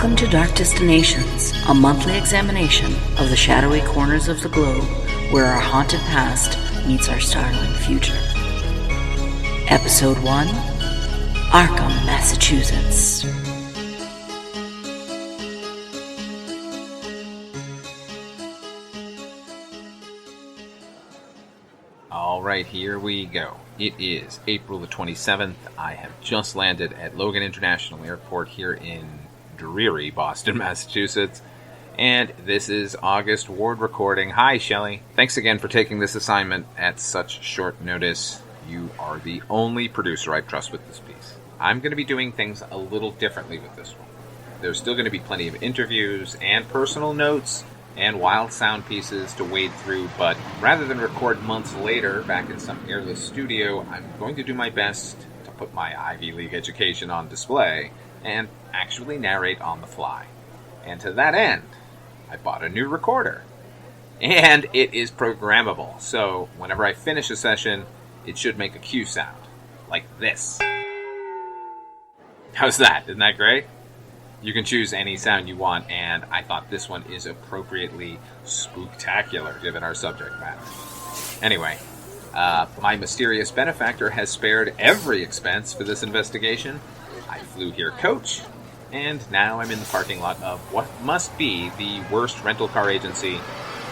Welcome to Dark Destinations, a monthly examination of the shadowy corners of the globe where our haunted past meets our startling future. Episode 1, Arkham, Massachusetts. Alright, here we go. It is April the 27th. I have just landed at Logan International Airport here in dreary Boston, Massachusetts. And this is August Ward recording. Hi, Shelley. Thanks again for taking this assignment at such short notice. You are the only producer I trust with this piece. I'm going to be doing things a little differently with this one. There's still going to be plenty of interviews and personal notes and wild sound pieces to wade through, but rather than record months later back in some airless studio, I'm going to do my best to put my Ivy League education on display and actually narrate on the fly. And to that end, I bought a new recorder. And it is programmable, so whenever I finish a session, it should make a cue sound, like this. How's that? Isn't that great? You can choose any sound you want, and I thought this one is appropriately spooktacular given our subject matter. Anyway, my mysterious benefactor has spared every expense for this investigation. I flew here coach, and now I'm in the parking lot of what must be the worst rental car agency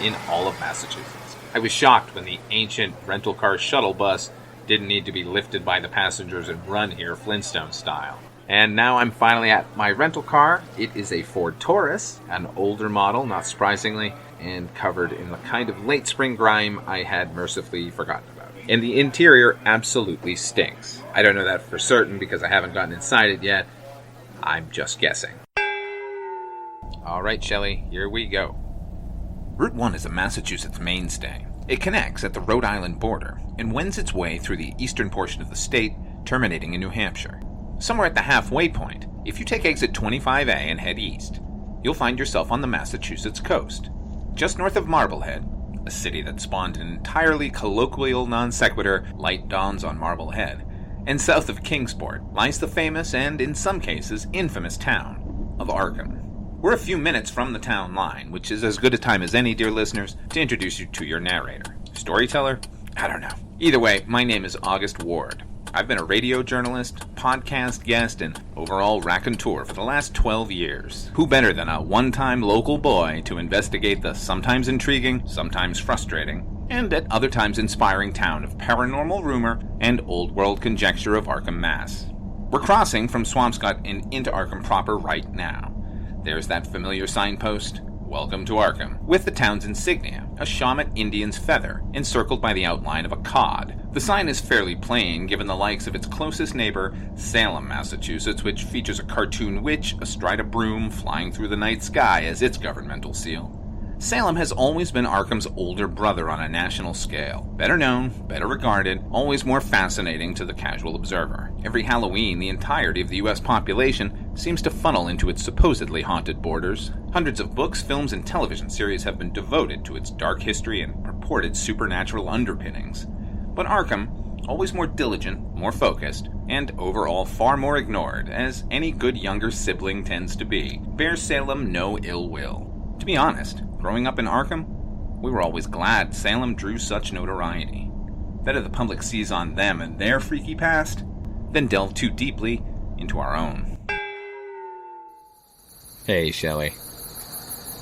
in all of Massachusetts. I was shocked when the ancient rental car shuttle bus didn't need to be lifted by the passengers and run here Flintstone style. And now I'm finally at my rental car. It is a Ford Taurus, an older model, not surprisingly, and covered in the kind of late spring grime I had mercifully forgotten about. And the interior absolutely stinks. I don't know that for certain because I haven't gotten inside it yet. I'm just guessing. Alright, Shelley, here we go. Route 1 is a Massachusetts mainstay. It connects at the Rhode Island border and wends its way through the eastern portion of the state, terminating in New Hampshire. Somewhere at the halfway point, if you take exit 25A and head east, you'll find yourself on the Massachusetts coast. Just north of Marblehead, a city that spawned an entirely colloquial non sequitur, light dawns on Marblehead, and south of Kingsport lies the famous and, in some cases, infamous town of Arkham. We're a few minutes from the town line, which is as good a time as any, dear listeners, to introduce you to your narrator. Storyteller? I don't know. Either way, my name is August Ward. I've been a radio journalist, podcast guest, and overall raconteur for the last 12 years. Who better than a one-time local boy to investigate the sometimes intriguing, sometimes frustrating, and at other times inspiring town of paranormal rumor and old-world conjecture of Arkham, Mass. We're crossing from Swampscott and into Arkham proper right now. There's that familiar signpost, "Welcome to Arkham," with the town's insignia, a Shawmut Indian's feather, encircled by the outline of a cod. The sign is fairly plain, given the likes of its closest neighbor, Salem, Massachusetts, which features a cartoon witch astride a broom flying through the night sky as its governmental seal. Salem has always been Arkham's older brother on a national scale. Better known, better regarded, always more fascinating to the casual observer. Every Halloween, the entirety of the U.S. population seems to funnel into its supposedly haunted borders. Hundreds of books, films, and television series have been devoted to its dark history and purported supernatural underpinnings. But Arkham, always more diligent, more focused, and overall far more ignored, as any good younger sibling tends to be, bears Salem no ill will. To be honest, growing up in Arkham, we were always glad Salem drew such notoriety. Better the public sees on them and their freaky past than delve too deeply into our own. Hey, Shelley.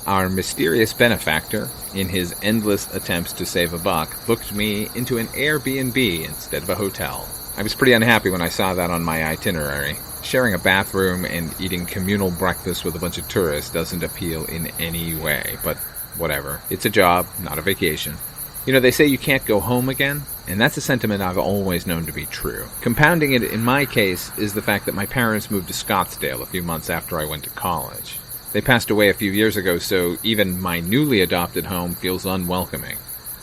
Our mysterious benefactor, in his endless attempts to save a buck, booked me into an Airbnb instead of a hotel. I was pretty unhappy when I saw that on my itinerary. Sharing a bathroom and eating communal breakfast with a bunch of tourists doesn't appeal in any way, but whatever. It's a job, not a vacation. You know, they say you can't go home again, and that's a sentiment I've always known to be true. Compounding it in my case is the fact that my parents moved to Scottsdale a few months after I went to college. They passed away a few years ago, so even my newly adopted home feels unwelcoming.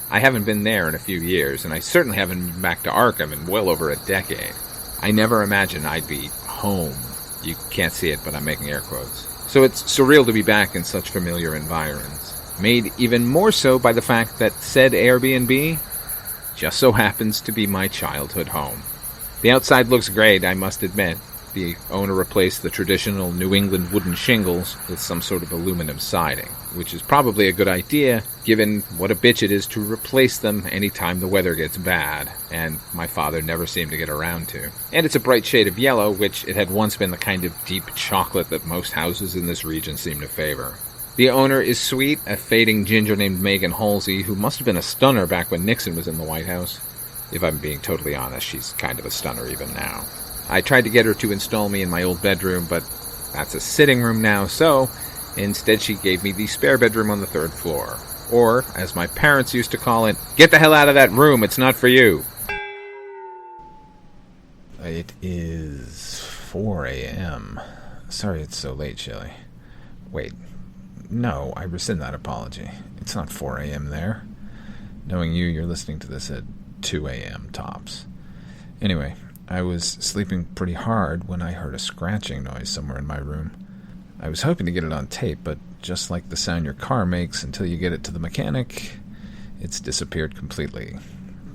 I haven't been there in a few years, and I certainly haven't been back to Arkham in well over a decade. I never imagined I'd be home. You can't see it, but I'm making air quotes. So it's surreal to be back in such familiar environs, made even more so by the fact that said Airbnb just so happens to be my childhood home. The outside looks great, I must admit. The owner replaced the traditional New England wooden shingles with some sort of aluminum siding, which is probably a good idea given what a bitch it is to replace them anytime the weather gets bad, and my father never seemed to get around to. And it's a bright shade of yellow, which it had once been the kind of deep chocolate that most houses in this region seem to favor. The owner is sweet, a fading ginger named Megan Halsey, who must have been a stunner back when Nixon was in the White House. If I'm being totally honest, she's kind of a stunner even now. I tried to get her to install me in my old bedroom, but that's a sitting room now, so instead she gave me the spare bedroom on the 3rd floor. Or, as my parents used to call it, get the hell out of that room, it's not for you. It is 4 a.m. Sorry it's so late, Shelley. Wait, no, I rescind that apology. It's not 4 a.m. there. Knowing you, you're listening to this at 2 a.m. tops. Anyway, I was sleeping pretty hard when I heard a scratching noise somewhere in my room. I was hoping to get it on tape, but just like the sound your car makes until you get it to the mechanic, it's disappeared completely.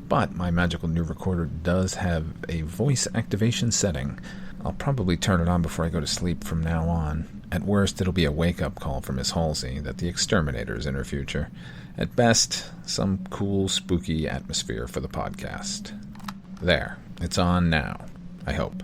But my magical new recorder does have a voice activation setting. I'll probably turn it on before I go to sleep from now on. At worst, it'll be a wake-up call for Miss Halsey that the exterminator is in her future. At best, some cool, spooky atmosphere for the podcast. There. It's on now. I hope.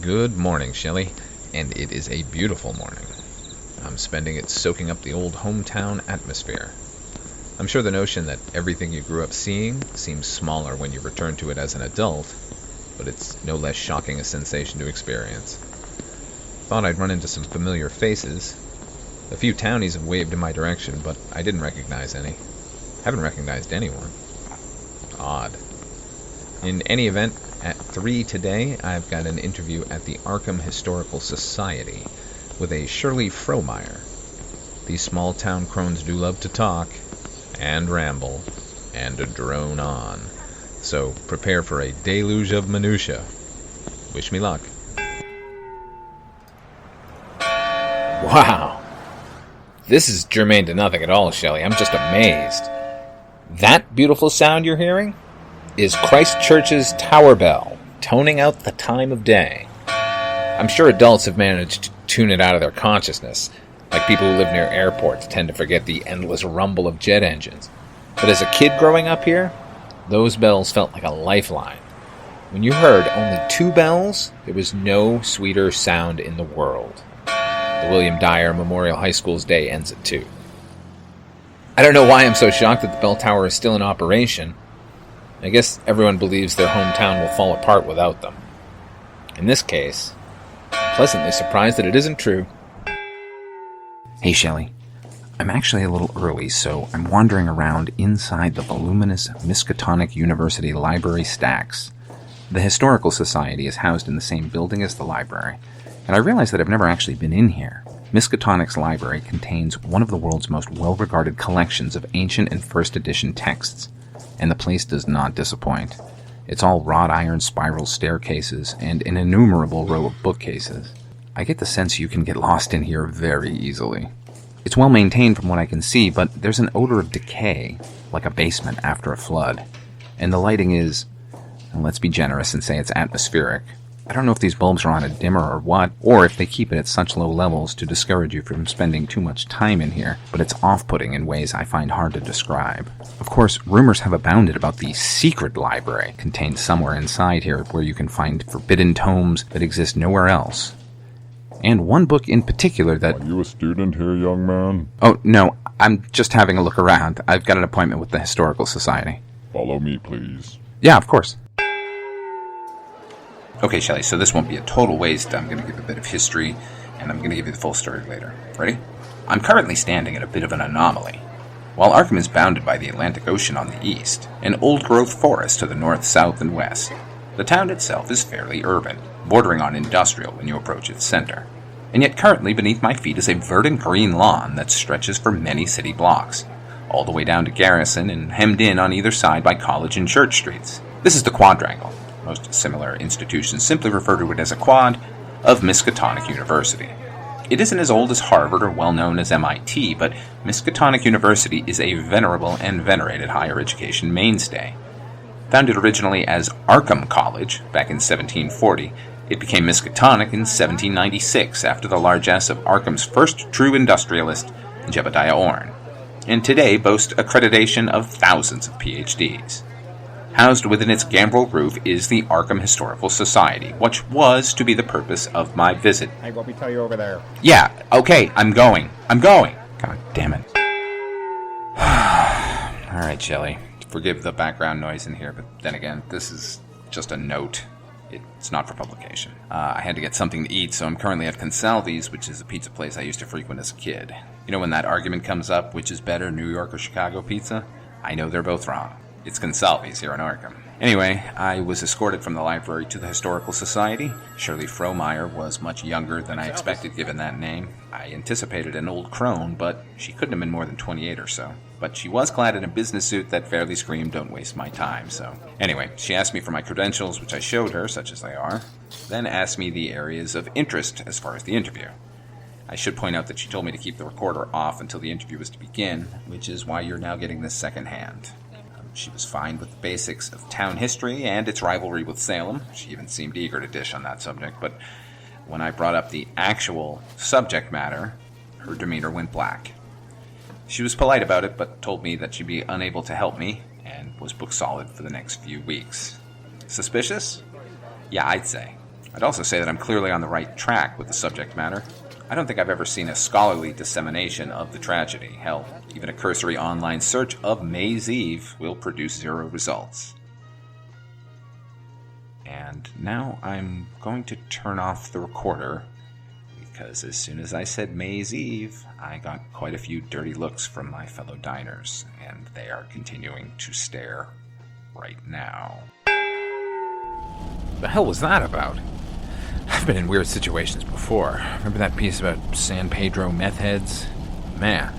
Good morning, Shelley, and it is a beautiful morning. I'm spending it soaking up the old hometown atmosphere. I'm sure the notion that everything you grew up seeing seems smaller when you return to it as an adult, but it's no less shocking a sensation to experience. Thought I'd run into some familiar faces. A few townies have waved in my direction, but I didn't recognize any. Haven't recognized anyone. Odd. In any event, at 3 today, I've got an interview at the Arkham Historical Society with a Shirley Frohmeyer. These small-town crones do love to talk, and ramble, and drone on. So prepare for a deluge of minutia. Wish me luck. Wow. This is germane to nothing at all, Shelley. I'm just amazed. That beautiful sound you're hearing is Christchurch's tower bell, toning out the time of day. I'm sure adults have managed to tune it out of their consciousness, like people who live near airports tend to forget the endless rumble of jet engines. But as a kid growing up here, those bells felt like a lifeline. When you heard only 2 bells, there was no sweeter sound in the world. The William Dyer Memorial High School's day ends at 2. I don't know why I'm so shocked that the bell tower is still in operation. I guess everyone believes their hometown will fall apart without them. In this case, I'm pleasantly surprised that it isn't true. Hey, Shelley. I'm actually a little early, so I'm wandering around inside the voluminous Miskatonic University library stacks. The Historical Society is housed in the same building as the library, and I realize that I've never actually been in here. Miskatonic's library contains one of the world's most well-regarded collections of ancient and first edition texts, and the place does not disappoint. It's all wrought iron spiral staircases and an innumerable row of bookcases. I get the sense you can get lost in here very easily. It's well maintained from what I can see, but there's an odor of decay, like a basement after a flood. And the lighting is, well, let's be generous and say it's atmospheric. I don't know if these bulbs are on a dimmer or what, or if they keep it at such low levels to discourage you from spending too much time in here, but it's off-putting in ways I find hard to describe. Of course, rumors have abounded about the secret library contained somewhere inside here where you can find forbidden tomes that exist nowhere else. And one book in particular that... Are you a student here, young man? Oh, no, I'm just having a look around. I've got an appointment with the Historical Society. Follow me, please. Yeah, of course. Okay, Shelley, so this won't be a total waste. I'm going to give a bit of history and I'm going to give you the full story later. Ready? I'm currently standing at a bit of an anomaly. While Arkham is bounded by the Atlantic Ocean on the east, and old-growth forest to the north, south, and west, the town itself is fairly urban, bordering on industrial when you approach its center. And yet currently beneath my feet is a verdant green lawn that stretches for many city blocks, all the way down to Garrison and hemmed in on either side by College and Church Streets. This is the quadrangle. Most similar institutions simply refer to it as a quad of Miskatonic University. It isn't as old as Harvard or well-known as MIT, but Miskatonic University is a venerable and venerated higher education mainstay. Founded originally as Arkham College back in 1740, it became Miskatonic in 1796 after the largesse of Arkham's first true industrialist, Jebediah Orne, and today boasts accreditation of thousands of PhDs. Housed within its gambrel roof is the Arkham Historical Society, which was to be the purpose of my visit. Hey, what we tell you over there? Yeah, okay, I'm going. God damn it. Alright, Shelley. Forgive the background noise in here, but then again, this is just a note. It's not for publication. I had to get something to eat, so I'm currently at Consalvi's, which is a pizza place I used to frequent as a kid. You know when that argument comes up, which is better, New York or Chicago pizza? I know they're both wrong. It's Consalvi's here in Arkham. Anyway, I was escorted from the library to the Historical Society. Shirley Frohmeyer was much younger than I expected given that name. I anticipated an old crone, but she couldn't have been more than 28 or so. But she was clad in a business suit that fairly screamed, "Don't waste my time," so... Anyway, she asked me for my credentials, which I showed her, such as they are, then asked me the areas of interest as far as the interview. I should point out that she told me to keep the recorder off until the interview was to begin, which is why you're now getting this secondhand. She was fine with the basics of town history and its rivalry with Salem. She even seemed eager to dish on that subject, but when I brought up the actual subject matter, her demeanor went black. She was polite about it, but told me that she'd be unable to help me, and was booked solid for the next few weeks. Suspicious? Yeah, I'd say. I'd also say that I'm clearly on the right track with the subject matter. I don't think I've ever seen a scholarly dissemination of the tragedy. Hell, even a cursory online search of May's Eve will produce 0 results. And now I'm going to turn off the recorder, because as soon as I said May's Eve, I got quite a few dirty looks from my fellow diners, and they are continuing to stare right now. The hell was that about? I've been in weird situations before. Remember that piece about San Pedro meth heads? Man,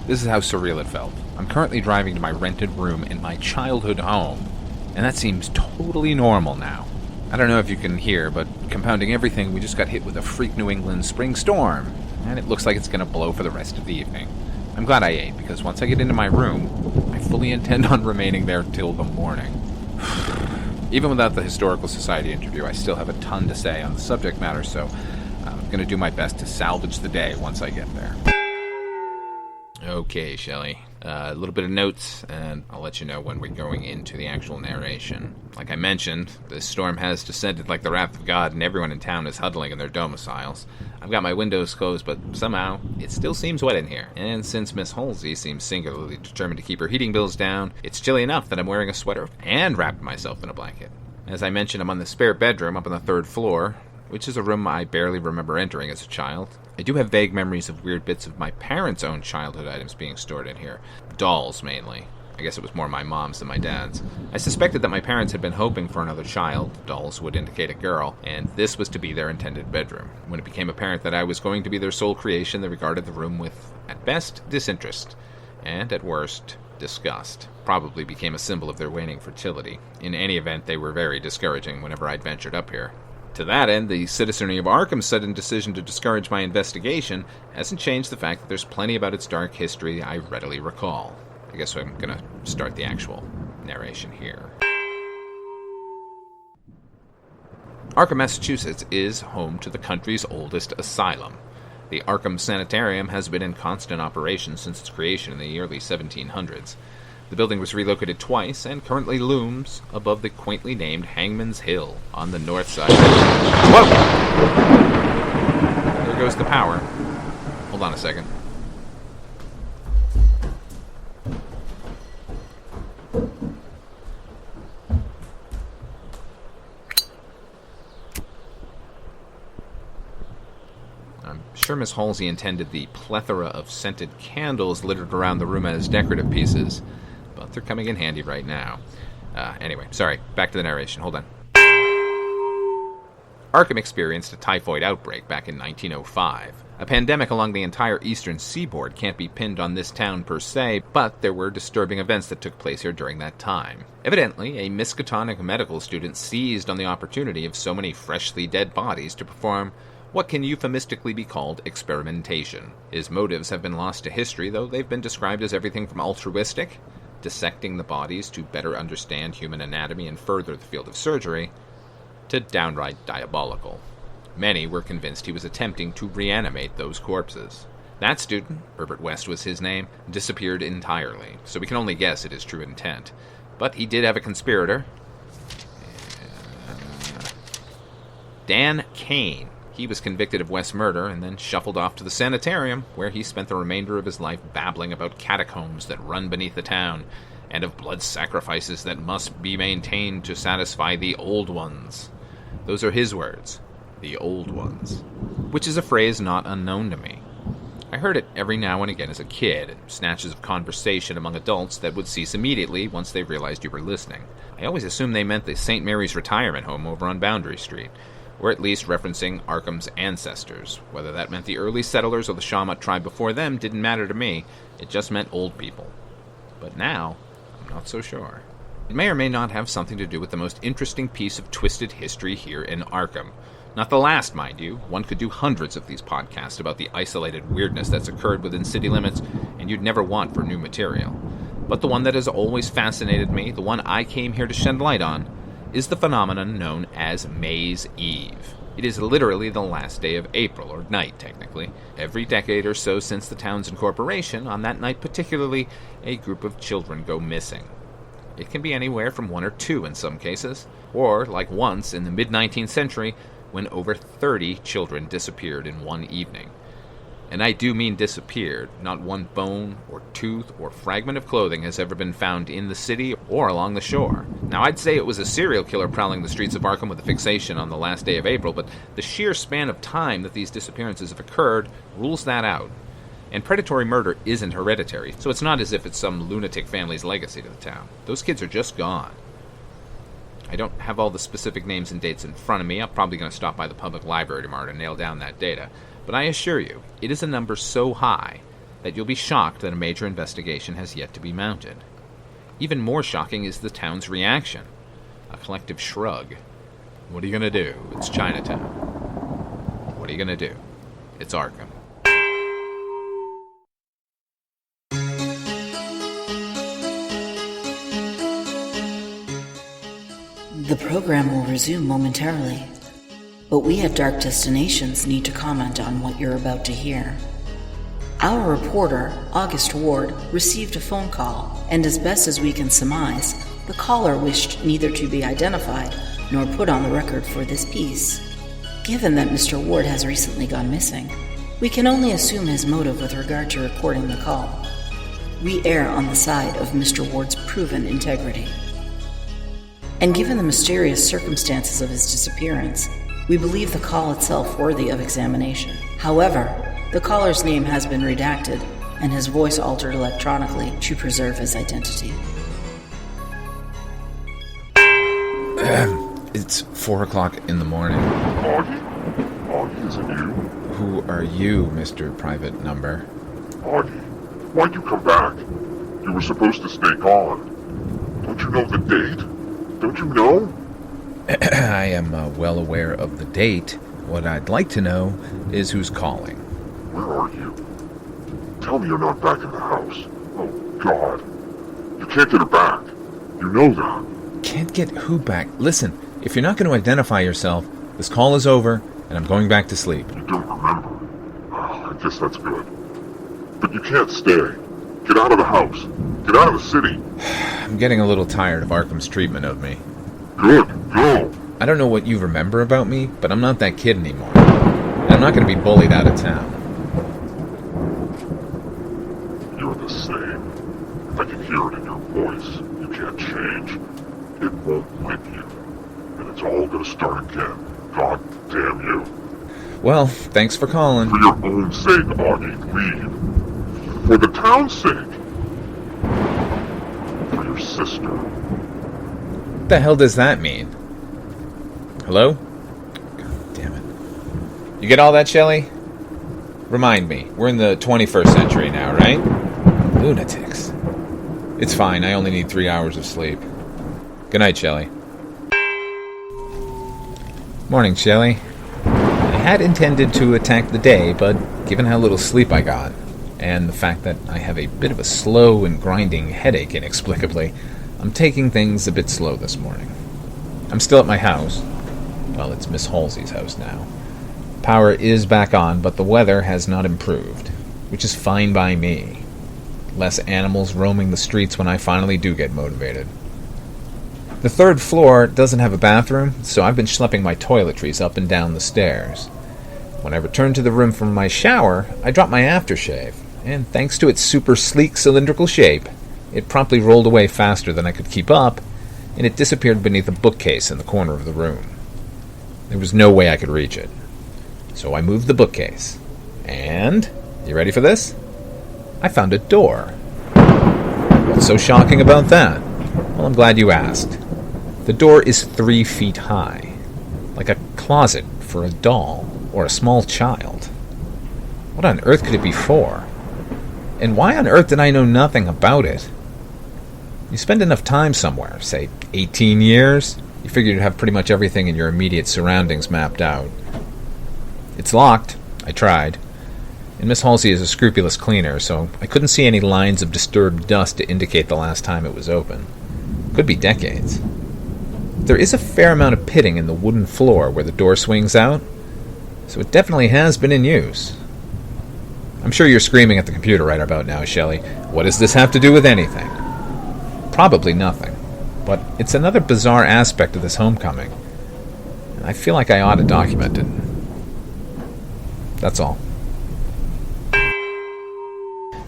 this is how surreal it felt. I'm currently driving to my rented room in my childhood home, and that seems totally normal now. I don't know if you can hear, but compounding everything, we just got hit with a freak New England spring storm, and it looks like it's going to blow for the rest of the evening. I'm glad I ate, because once I get into my room, I fully intend on remaining there till the morning. Even without the Historical Society interview, I still have a ton to say on the subject matter, so I'm going to do my best to salvage the day once I get there. Okay, Shelley. A little bit of notes, and I'll let you know when we're going into the actual narration. Like I mentioned, the storm has descended like the wrath of God, and everyone in town is huddling in their domiciles. I've got my windows closed, but somehow it still seems wet in here. And since Miss Halsey seems singularly determined to keep her heating bills down, it's chilly enough that I'm wearing a sweater and wrapped myself in a blanket. As I mentioned, I'm on the spare bedroom up on the 3rd floor, which is a room I barely remember entering as a child. I do have vague memories of weird bits of my parents' own childhood items being stored in here. Dolls, mainly. I guess it was more my mom's than my dad's. I suspected that my parents had been hoping for another child. Dolls would indicate a girl, and this was to be their intended bedroom. When it became apparent that I was going to be their sole creation, they regarded the room with, at best, disinterest, and at worst, disgust. Probably became a symbol of their waning fertility. In any event, they were very discouraging whenever I'd ventured up here. To that end, the citizenry of Arkham's sudden decision to discourage my investigation hasn't changed the fact that there's plenty about its dark history I readily recall. I guess I'm going to start the actual narration here. Arkham, Massachusetts is home to the country's oldest asylum. The Arkham Sanitarium has been in constant operation since its creation in the early 1700s. The building was relocated twice and currently looms above the quaintly named Hangman's Hill on the north side. Whoa! There goes the power. Hold on a second. I'm sure Miss Halsey intended the plethora of scented candles littered around the room as decorative pieces, but they're coming in handy right now. Anyway, sorry, back to the narration. Hold on. Arkham experienced a typhoid outbreak back in 1905. A pandemic along the entire eastern seaboard can't be pinned on this town per se, but there were disturbing events that took place here during that time. Evidently, a Miskatonic medical student seized on the opportunity of so many freshly dead bodies to perform what can euphemistically be called experimentation. His motives have been lost to history, though they've been described as everything from altruistic, dissecting the bodies to better understand human anatomy and further the field of surgery, to downright diabolical. Many were convinced he was attempting to reanimate those corpses. That student, Herbert West was his name, disappeared entirely, so we can only guess at his true intent. But he did have a conspirator. Dan Kane. He was convicted of West's murder and then shuffled off to the sanitarium, where he spent the remainder of his life babbling about catacombs that run beneath the town, and of blood sacrifices that must be maintained to satisfy the old ones. Those are his words, the old ones, which is a phrase not unknown to me. I heard it every now and again as a kid, in snatches of conversation among adults that would cease immediately once they realized you were listening. I always assumed they meant the St. Mary's retirement home over on Boundary Street, or at least referencing Arkham's ancestors. Whether that meant the early settlers or the Shawmut tribe before them didn't matter to me, it just meant old people. But now, I'm not so sure. It may or may not have something to do with the most interesting piece of twisted history here in Arkham. Not the last, mind you. One could do hundreds of these podcasts about the isolated weirdness that's occurred within city limits, and you'd never want for new material. But the one that has always fascinated me, the one I came here to shed light on, is the phenomenon known as May's Eve. It is literally the last day of April, or night, technically. Every decade or so since the town's incorporation, on that night particularly, a group of children go missing. It can be anywhere from 1 or 2 in some cases, or, like once in the mid-19th century, when over 30 children disappeared in one evening. And I do mean disappeared. Not one bone or tooth or fragment of clothing has ever been found in the city or along the shore. Now, I'd say it was a serial killer prowling the streets of Arkham with a fixation on the last day of April, but the sheer span of time that these disappearances have occurred rules that out. And predatory murder isn't hereditary, so it's not as if it's some lunatic family's legacy to the town. Those kids are just gone. I don't have all the specific names and dates in front of me. I'm probably going to stop by the public library tomorrow to nail down that data. But I assure you, it is a number so high that you'll be shocked that a major investigation has yet to be mounted. Even more shocking is the town's reaction. A collective shrug. What are you going to do? It's Chinatown. What are you going to do? It's Arkham. The program will resume momentarily, but we at Dark Destinations need to comment on what you're about to hear. Our reporter, August Ward, received a phone call, and as best as we can surmise, the caller wished neither to be identified nor put on the record for this piece. Given that Mr. Ward has recently gone missing, we can only assume his motive with regard to recording the call. We err on the side of Mr. Ward's proven integrity. And given the mysterious circumstances of his disappearance, we believe the call itself worthy of examination. However, the caller's name has been redacted and his voice altered electronically to preserve his identity. It's 4 o'clock in the morning. Augie? Augie, is it you? Who are you, Mr. Private Number? Augie, why'd you come back? You were supposed to stay gone. Don't you know the date? Don't you know? I am well aware of the date. What I'd like to know is who's calling. Where are you? Tell me you're not back in the house. Oh, God. You can't get her back. You know that. Can't get who back? Listen, if you're not going to identify yourself, this call is over, and I'm going back to sleep. You don't remember. I guess that's good. But you can't stay. Get out of the house. Get out of the city. I'm getting a little tired of Arkham's treatment of me. Good. Go. I don't know what you remember about me, but I'm not that kid anymore. And I'm not going to be bullied out of town. You're the same. I can hear it in your voice. You can't change. It won't win you. And it's all going to start again. God damn you. Well, thanks for calling. For your own sake, Augie, leave. For the town's sake. For your sister. What the hell does that mean? Hello? God damn it. You get all that, Shelley? Remind me, we're in the 21st century now, right? Lunatics. It's fine, I only need 3 hours of sleep. Good night, Shelley. Morning, Shelley. I had intended to attack the day, but given how little sleep I got, and the fact that I have a bit of a slow and grinding headache inexplicably, I'm taking things a bit slow this morning. I'm still at my house. Well, it's Miss Halsey's house now. Power is back on, but the weather has not improved, which is fine by me. Less animals roaming the streets when I finally do get motivated. The third floor doesn't have a bathroom, so I've been schlepping my toiletries up and down the stairs. When I returned to the room from my shower, I dropped my aftershave, and thanks to its super sleek cylindrical shape, it promptly rolled away faster than I could keep up, and it disappeared beneath a bookcase in the corner of the room. There was no way I could reach it. So I moved the bookcase. And, you ready for this? I found a door. What's so shocking about that? Well, I'm glad you asked. The door is 3 feet high, like a closet for a doll or a small child. What on earth could it be for? And why on earth did I know nothing about it? You spend enough time somewhere, say 18 years, you figure you'd have pretty much everything in your immediate surroundings mapped out. It's locked. I tried. And Miss Halsey is a scrupulous cleaner, so I couldn't see any lines of disturbed dust to indicate the last time it was open. Could be decades. There is a fair amount of pitting in the wooden floor where the door swings out, so it definitely has been in use. I'm sure you're screaming at the computer right about now, Shelley. What does this have to do with anything? Probably nothing, but it's another bizarre aspect of this homecoming, and I feel like I ought to document it. That's all.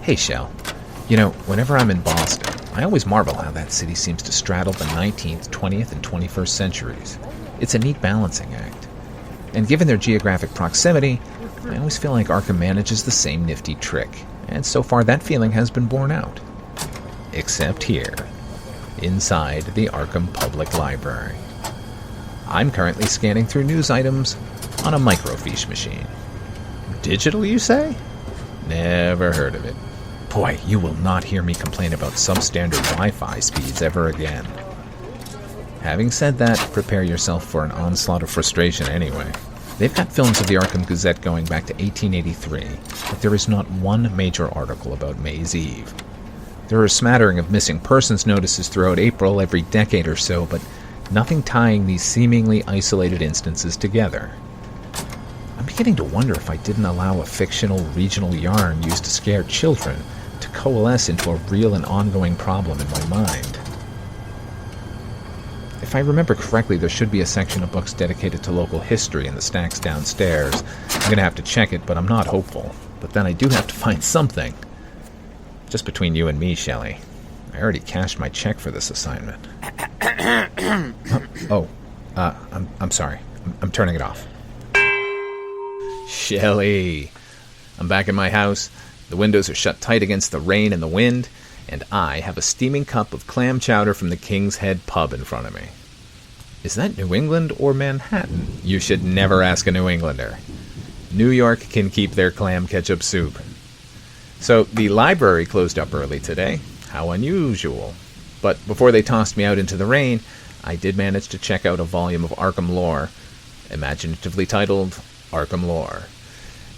Hey, Shell. You know, whenever I'm in Boston, I always marvel how that city seems to straddle the 19th, 20th, and 21st centuries. It's a neat balancing act. And given their geographic proximity, I always feel like Arkham manages the same nifty trick. And so far that feeling has been borne out. Except here, inside the Arkham Public Library. I'm currently scanning through news items on a microfiche machine. Digital, you say? Never heard of it. Boy, you will not hear me complain about substandard Wi-Fi speeds ever again. Having said that, prepare yourself for an onslaught of frustration anyway. They've got films of the Arkham Gazette going back to 1883, but there is not one major article about May's Eve. There are a smattering of missing persons notices throughout April every decade or so, but nothing tying these seemingly isolated instances together. I'm beginning to wonder if I didn't allow a fictional regional yarn used to scare children to coalesce into a real and ongoing problem in my mind. If I remember correctly, there should be a section of books dedicated to local history in the stacks downstairs. I'm going to have to check it, but I'm not hopeful. But then I do have to find something. Just between you and me, Shelley. I already cashed my check for this assignment. I'm sorry. I'm turning it off. Shelley. I'm back in my house. The windows are shut tight against the rain and the wind, and I have a steaming cup of clam chowder from the King's Head pub in front of me. Is that New England or Manhattan? You should never ask a New Englander. New York can keep their clam ketchup soup. So, the library closed up early today. How unusual. But before they tossed me out into the rain, I did manage to check out a volume of Arkham lore, imaginatively titled Arkham Lore.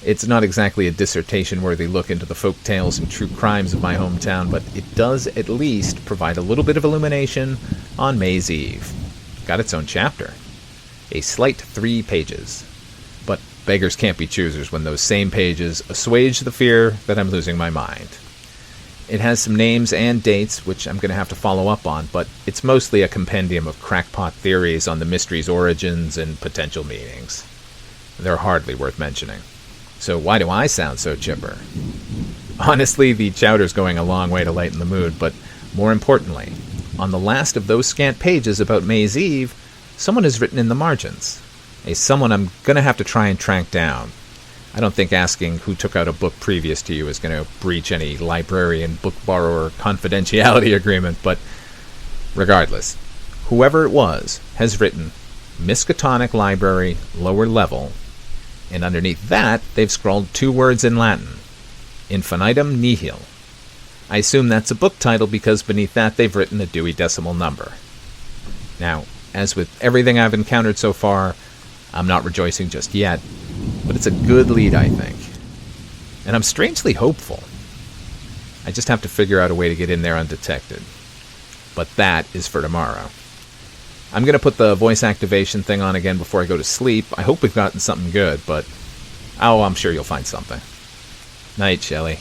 It's not exactly a dissertation-worthy look into the folk tales and true crimes of my hometown, but it does at least provide a little bit of illumination on May's Eve. Got its own chapter. A slight 3 pages. But beggars can't be choosers when those same pages assuage the fear that I'm losing my mind. It has some names and dates, which I'm going to have to follow up on, but it's mostly a compendium of crackpot theories on the mystery's origins and potential meanings. They're hardly worth mentioning. So why do I sound so chipper? Honestly, the chowder's going a long way to lighten the mood, but more importantly, on the last of those scant pages about May's Eve, someone has written in the margins, someone I'm going to have to try and track down. I don't think asking who took out a book previous to you is going to breach any librarian book borrower confidentiality agreement, but regardless, whoever it was has written Miskatonic Library, lower level, and underneath that they've scrawled 2 words in Latin, Infinitum Nihil. I assume that's a book title because beneath that they've written a Dewey Decimal number. Now, as with everything I've encountered so far, I'm not rejoicing just yet, but it's a good lead, I think. And I'm strangely hopeful. I just have to figure out a way to get in there undetected. But that is for tomorrow. I'm going to put the voice activation thing on again before I go to sleep. I hope we've gotten something good, but I'm sure you'll find something. Night, Shelley.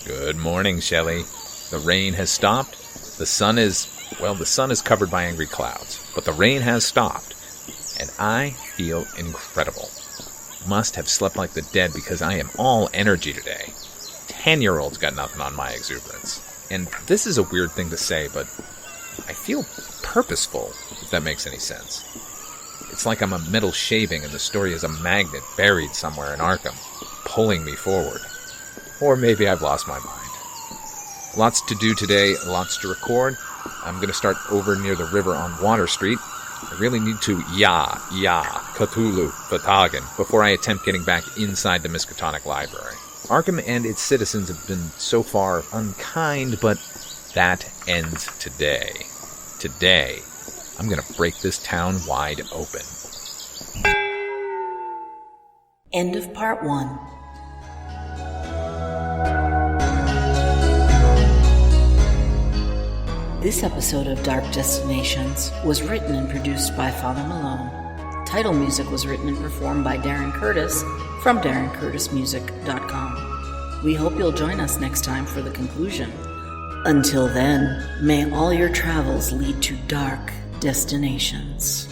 Good morning, Shelley. The rain has stopped. The sun is covered by angry clouds, but the rain has stopped, and I feel incredible. Must have slept like the dead because I am all energy today. 10-year-olds got nothing on my exuberance. And this is a weird thing to say, but I feel purposeful, if that makes any sense. It's like I'm a metal shaving and the story is a magnet buried somewhere in Arkham, pulling me forward. Or maybe I've lost my mind. Lots to do today, lots to record. I'm going to start over near the river on Water Street. I really need to Cthulhu, Fatagan, before I attempt getting back inside the Miskatonic Library. Arkham and its citizens have been so far unkind, but that ends today. Today, I'm going to break this town wide open. End of part 1. This episode of Dark Destinations was written and produced by Father Malone. Title music was written and performed by Darren Curtis from DarrenCurtisMusic.com. We hope you'll join us next time for the conclusion. Until then, may all your travels lead to dark destinations.